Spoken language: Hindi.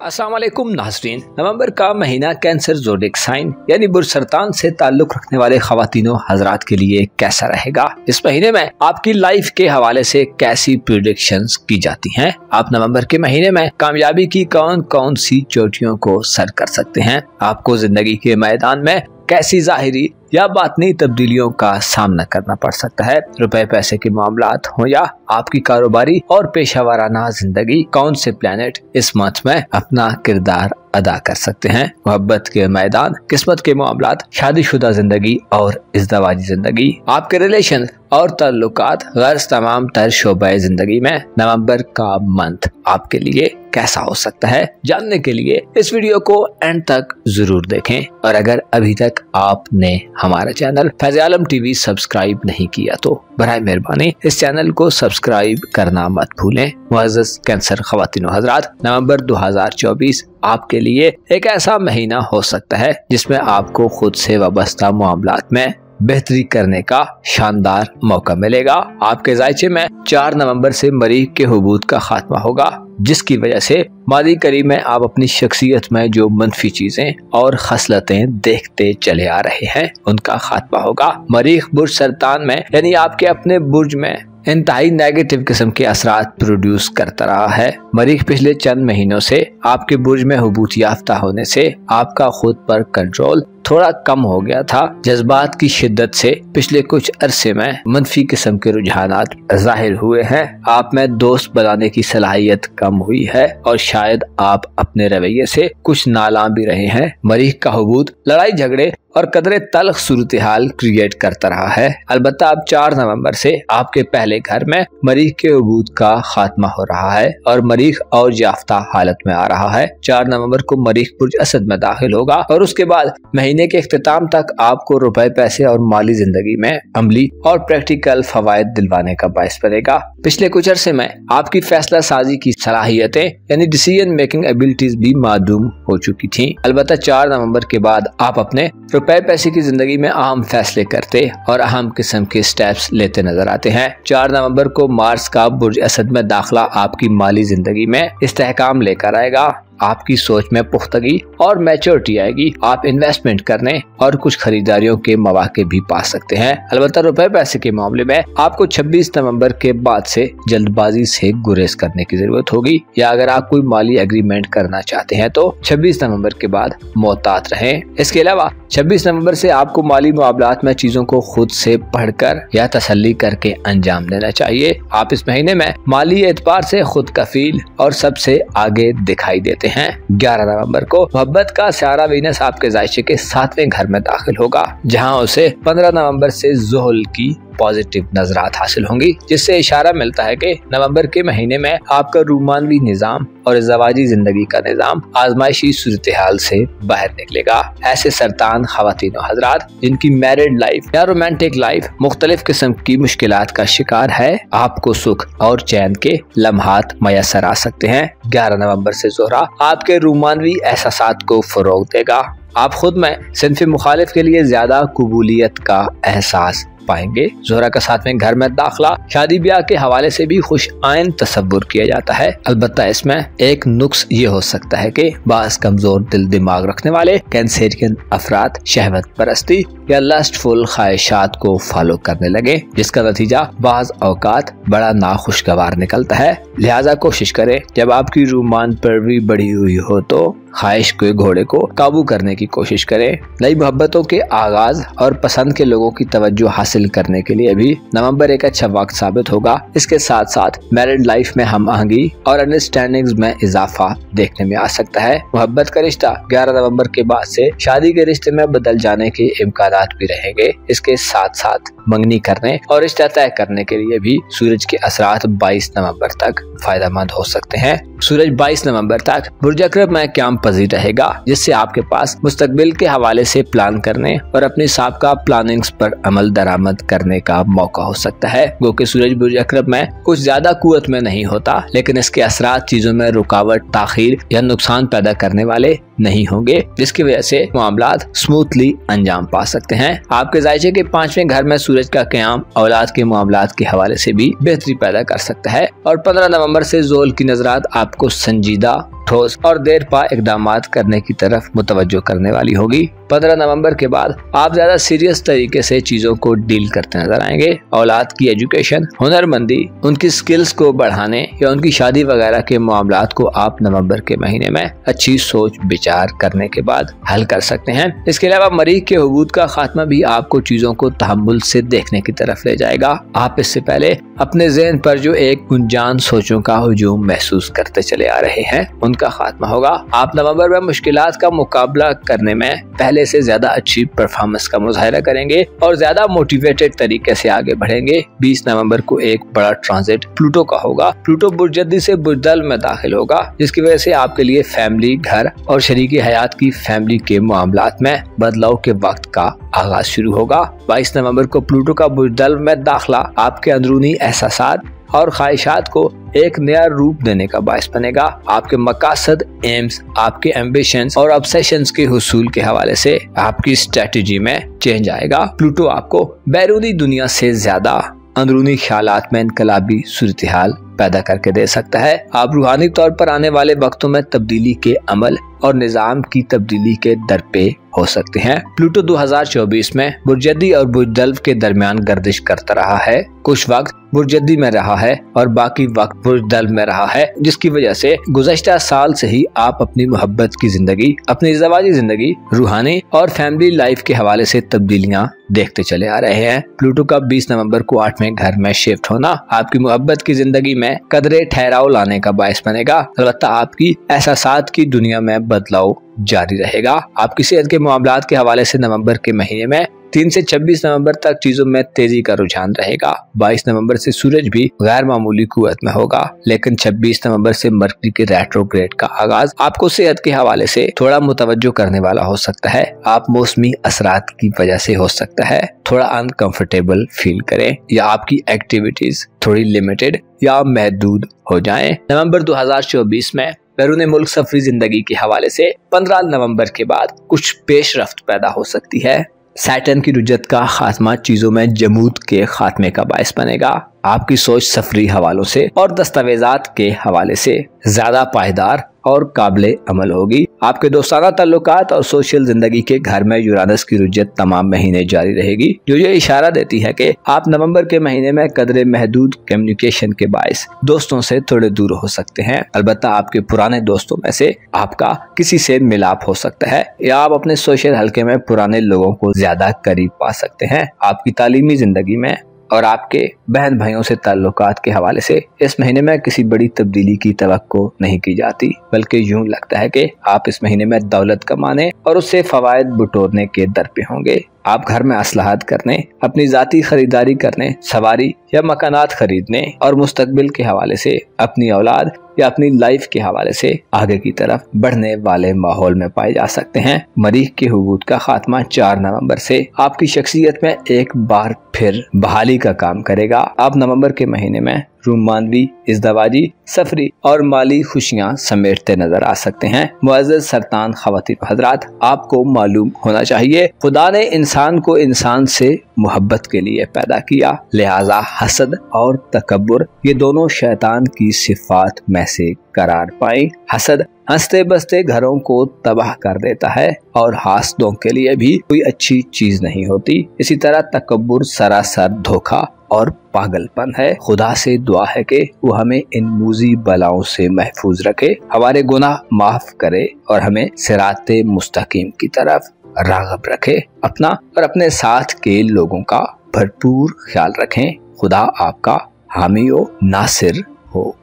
अस्सलाम वालेकुम नाज़रीन। नवंबर का महीना कैंसर ज़ोडिक साइन यानी बुरसरतान से ताल्लुक रखने वाले ख़वातीनो हज़रात के लिए कैसा रहेगा? इस महीने में आपकी लाइफ के हवाले से कैसी प्रेडिक्शंस की जाती हैं? आप नवंबर के महीने में कामयाबी की कौन कौन सी चोटियों को सर कर सकते हैं? आपको जिंदगी के मैदान में कैसी ज़ाहिरी या बातनी तब्दीलियों का सामना करना पड़ सकता है? रुपए पैसे के मामलात हो या आपकी कारोबारी और पेशा वाराना जिंदगी, कौन से प्लेनेट इस मंथ में अपना किरदार अदा कर सकते हैं? मोहब्बत के मैदान, किस्मत के मामलात, शादीशुदा जिंदगी और इज़्दवाजी जिंदगी, आपके रिलेशन और ताल्लुकात, गर्ज तमाम तर शोबे जिंदगी में नवंबर का मंथ आपके लिए कैसा हो सकता है? जानने के लिए इस वीडियो को एंड तक जरूर देखें और अगर अभी तक आपने हमारा चैनल फैज़ आलम टीवी सब्सक्राइब नहीं किया तो बराए मेहरबानी इस चैनल को सब्सक्राइब करना मत भूलें। मुअज़्ज़ज़ कैंसर ख़वातीनो हज़रात, नवंबर 2024 आपके लिए एक ऐसा महीना हो सकता है जिसमें आपको खुद से वाबस्ता मामलात में बेहतरी करने का शानदार मौका मिलेगा। आपके जायचे में 4 नवंबर से मरीख के हुबूत का खात्मा होगा, जिसकी वजह से मादी करीब में आप अपनी शख्सियत में जो मनफी चीजें और खसलतें देखते चले आ रहे हैं उनका खात्मा होगा। मरीख बुर्ज सरतान में यानी आपके अपने बुर्ज में इंतहाई नेगेटिव किस्म के असरात प्रोड्यूस करता रहा है। मरीख पिछले चंद महीनों से आपके बुर्ज में हुबूत याफ्ता होने से आपका खुद पर कंट्रोल थोड़ा कम हो गया था। जज्बात की शिद्दत से पिछले कुछ अरसे में मनफी किस्म के रुझानात जाहिर हुए हैं। आप में दोस्त बनाने की सलाहियत कम हुई है और शायद आप अपने रवैये से कुछ नालाम भी रहे हैं। मरीख का हुबूत लड़ाई झगड़े और कदरे तल्ख सूरत हाल क्रिएट करता रहा है। अलबत्ता अब 4 नवंबर से आपके पहले घर में मरीख के हुबूत का खात्मा हो रहा है और मरीख और याफ्ता हालत में आ रहा है। 4 नवंबर को मरीख बुर्ज असद में दाखिल होगा और उसके बाद महीने के इख्तिताम तक आपको रुपए पैसे और माली जिंदगी में अमली और प्रैक्टिकल फवायद दिलवाने का बायस बनेगा। पिछले कुछ अरसे में आपकी फैसला साजी की सलाहियतें यानी डिसीजन मेकिंग एबिलिटीज भी मादूम हो चुकी थी। अलबत्ता 4 नवंबर के बाद आप अपने रुपए पैसे की जिंदगी में अहम फैसले करते और अहम किस्म के स्टेप्स लेते नजर आते हैं। 4 नवंबर को मार्स का बुर्ज असद में दाखिला आपकी माली जिंदगी में इस्तेहकाम लेकर आएगा। आपकी सोच में पुख्तगी और मैच्योरिटी आएगी। आप इन्वेस्टमेंट करने और कुछ खरीदारियों के मौके भी पा सकते हैं। अलबत्ता रुपए पैसे के मामले में आपको 26 नवंबर के बाद से जल्दबाजी से गुरेज करने की जरूरत होगी, या अगर आप कोई माली एग्रीमेंट करना चाहते हैं तो 26 नवंबर के बाद मोहतात रहें। इसके अलावा 26 नवंबर से आपको माली मामलात में चीजों को खुद से पढ़कर या तसल्ली करके अंजाम देना चाहिए। आप इस महीने में माली एतबार से खुद कफील और सबसे आगे दिखाई देते हैं। 11 नवंबर को मोहब्बत का सियारा वीनस आपके जायचे के 7वें घर में दाखिल होगा, जहां उसे 15 नवंबर से ज़ुहल की पॉजिटिव नजरात हासिल होंगी, जिससे इशारा मिलता है कि नवंबर के महीने में आपका रूमानवी निजाम और इज़्दवाजी जिंदगी का निजाम आजमाइशी सूरत हाल से बाहर निकलेगा। ऐसे सरतान ख़वातीनो हज़रात जिनकी मैरिड लाइफ या रोमांटिक लाइफ मुख्तलिफ किस्म की मुश्किलात का शिकार है, आपको सुख और चैन के लम्हात मयसर आ सकते हैं। 11 नवंबर से ज़ोहरा आपके रूमानवी एहसासात को फरोग देगा। आप खुद में सिन्फ़ मुखालिफ के लिए ज्यादा कबूलियत का एहसास पाएंगे। ज़ोहरा का 7वें घर में दाखिला शादी ब्याह के हवाले से भी खुश आइन तसव्वुर किया जाता है। अलबत्ता इसमें एक नुक्स ये हो सकता है कि बास कमजोर दिल दिमाग रखने वाले कैंसरियन अफराद शहवत परस्ती या लस्टफुल ख्वाहिशात को फॉलो करने लगे, जिसका नतीजा बाज औकात बड़ा नाखुशगवार निकलता है। लिहाजा कोशिश करें जब आपकी रूमान परवी बढ़ी हुई हो तो ख्वाहिश के घोड़े को काबू करने की कोशिश करें। नई मोहब्बतों के आगाज और पसंद के लोगों की तवज्जो हासिल करने के लिए भी नवंबर एक अच्छा वक्त साबित होगा। इसके साथ साथ मैरिड लाइफ में हम आहंगी और अंडरस्टैंडिंग्स में इजाफा देखने में आ सकता है। मोहब्बत का रिश्ता 11 नवंबर के बाद से शादी के रिश्ते में बदल जाने के इम्कानात भी रहेंगे। इसके साथ साथ मंगनी करने और रिश्ता तय करने के लिए भी सूरज के असरात 22 नवंबर तक फायदेमंद हो सकते हैं। सूरज 22 नवंबर तक बुर्ज अक़रब में क़याम पज़ीर रहेगा, जिससे आपके पास मुस्तकबिल के हवाले से प्लान करने और अपनी साबका प्लानिंग्स पर अमल दरामद करने का मौका हो सकता है। गो कि सूरज बुर्ज अक़रब में कुछ ज्यादा कुव्वत में नहीं होता, लेकिन इसके असरात चीजों में रुकावट, ताखीर या नुकसान पैदा करने वाले नहीं होंगे, जिसकी वजह से मामलात स्मूथली अंजाम पा सकते हैं। आपके जायचे के 5वें घर में सूरज का क़याम औलाद के मामलात के हवाले से भी बेहतरी पैदा कर सकता है और 15 नवंबर से ज़ोल की नजरात आपको संजीदा ठोस और देर पा इकदामात करने की तरफ मुतवज्जो करने वाली होगी। 15 नवंबर के बाद आप ज्यादा सीरियस तरीके से चीजों को डील करते नजर आएंगे। औलाद की एजुकेशन, हुनरमंदी, उनकी स्किल्स को बढ़ाने या उनकी शादी वगैरह के मामलात को आप नवंबर के महीने में अच्छी सोच विचार करने के बाद हल कर सकते हैं। इसके अलावा मरीख के हुबूत का खात्मा भी आपको चीजों को तहम्मुल से देखने की तरफ ले जाएगा। आप इससे पहले अपने ज़हन पर जो एक अनजान सोचों का हुजूम महसूस करते चले आ रहे हैं, उनका खात्मा होगा। आप नवंबर में मुश्किलात का मुकाबला करने में पहले से ज्यादा अच्छी परफॉर्मेंस का मुजाहिरा करेंगे और ज्यादा मोटिवेटेड तरीके से आगे बढ़ेंगे। 20 नवंबर को एक बड़ा ट्रांजिट प्लूटो का होगा। प्लूटो बुर्जदी से बुर्जदल में दाखिल होगा, जिसकी वजह से आपके लिए फैमिली, घर और शरीकी हयात की फैमिली के मामलात में बदलाव के वक्त का आगाज शुरू होगा। 22 नवंबर को प्लूटो का बुर्जदल में दाखिला आपके अंदरूनी एहसासात और ख्वाहिशात को एक नया रूप देने का बायस बनेगा। आपके मकासद, एम्स, आपके एम्बिशंस और ऑब्सेशंस के हुसूल के हवाले से आपकी स्ट्रेटजी में चेंज आएगा। प्लूटो आपको बैरूनी दुनिया से ज्यादा अंदरूनी ख्यालात में इनकलाबी सूरत-ए-हाल पैदा करके दे सकता है। आप रूहानी तौर पर आने वाले वक्तों में तब्दीली के अमल और निजाम की तब्दीली के दर पे हो सकते हैं। प्लूटो 2024 में बुर्जदी और बुर्जदल के दरमियान गर्दिश करता रहा है। कुछ वक्त बुर्जदी में रहा है और बाकी वक्त बुर्जदल में रहा है, जिसकी वजह से गुज़श्ता साल से ही आप अपनी मोहब्बत की जिंदगी, अपनी ज़वाजी जिंदगी, रूहानी और फैमिली लाइफ के हवाले से तब्दीलियां देखते चले आ रहे हैं। प्लूटो का 20 नवंबर को 8वें घर में शिफ्ट होना आपकी मोहब्बत की जिंदगी में कदरे ठहराव लाने का बायस बनेगा। अलबत्ता आपकी एहसासात की दुनिया में बदलाव जारी रहेगा। आपकी सेहत के मामलात के हवाले से नवंबर के महीने में 3 से 26 नवंबर तक चीजों में तेजी का रुझान रहेगा। 22 नवंबर से सूरज भी गैर मामूली कुव्वत में होगा, लेकिन 26 नवंबर से मरकरी के रेट्रोग्रेड का आगाज आपको सेहत के हवाले से थोड़ा मुतवज्जो करने वाला हो सकता है। आप मौसमी असरात की वजह से हो सकता है थोड़ा अनकंफर्टेबल फील करें या आपकी एक्टिविटीज थोड़ी लिमिटेड या महदूद हो जाएं। नवंबर 2024 में बैरून मुल्क सफरी जिंदगी के हवाले से 15 नवंबर के बाद कुछ पेशरफ्त पैदा हो सकती है। सैटर्न की रुजत का खात्मा चीजों में जमूद के खात्मे का बायस बनेगा। आपकी सोच सफरी हवालों से और दस्तावेजात के हवाले से ज्यादा पायदार और काबिले अमल होगी। आपके दोस्ताना ताल्लुकात और सोशल जिंदगी के घर में यूरानस की रुजत तमाम महीने जारी रहेगी, जो ये इशारा देती है कि आप नवंबर के महीने में कदरे महदूद कम्युनिकेशन के बायस दोस्तों से थोड़े दूर हो सकते हैं। अलबत्ता आपके पुराने दोस्तों में से आपका किसी से मिलाप हो सकता है या आप अपने सोशल हल्के में पुराने लोगों को ज्यादा करीब पा सकते हैं। आपकी तालीमी जिंदगी में और आपके बहन भाइयों से ताल्लुकात के हवाले से इस महीने में किसी बड़ी तब्दीली की तवक्को नहीं की जाती, बल्कि यूं लगता है कि आप इस महीने में दौलत कमाने और उससे फवायद बटोरने के दर पे होंगे। आप घर में असलाहत करने, अपनी जाती खरीदारी करने, सवारी या मकानात खरीदने और मुस्तकबिल के हवाले से अपनी औलाद या अपनी लाइफ के हवाले से आगे की तरफ बढ़ने वाले माहौल में पाए जा सकते हैं। मरीख के हुबूत का खात्मा 4 नवंबर से आपकी शख्सियत में एक बार फिर बहाली का काम करेगा। आप नवंबर के महीने में रूमानवी, इज़्दवाजी, सफरी और माली खुशियां समेटते नजर आ सकते हैं। मुअज़्ज़ज़ सरतान ख़वातीन हज़रात, आपको मालूम होना चाहिए खुदा ने इंसान को इंसान से मोहब्बत के लिए पैदा किया, लिहाजा हसद और तकब्बुर ये दोनों शैतान की सिफात में से करार पाई। हसद हंसते बसते घरों को तबाह कर देता है और हासदों के लिए भी कोई अच्छी चीज नहीं होती। इसी तरह तकब्बुर सरासर धोखा और पागलपन है। खुदा से दुआ है कि वो हमें इन मूजी बलाओं से महफूज रखे, हमारे गुनाह माफ करे और हमें सिराते मुस्तकीम की तरफ राग़ब रखे। अपना और अपने साथ के लोगों का भरपूर ख्याल रखें। खुदा आपका हामी व नासिर हो।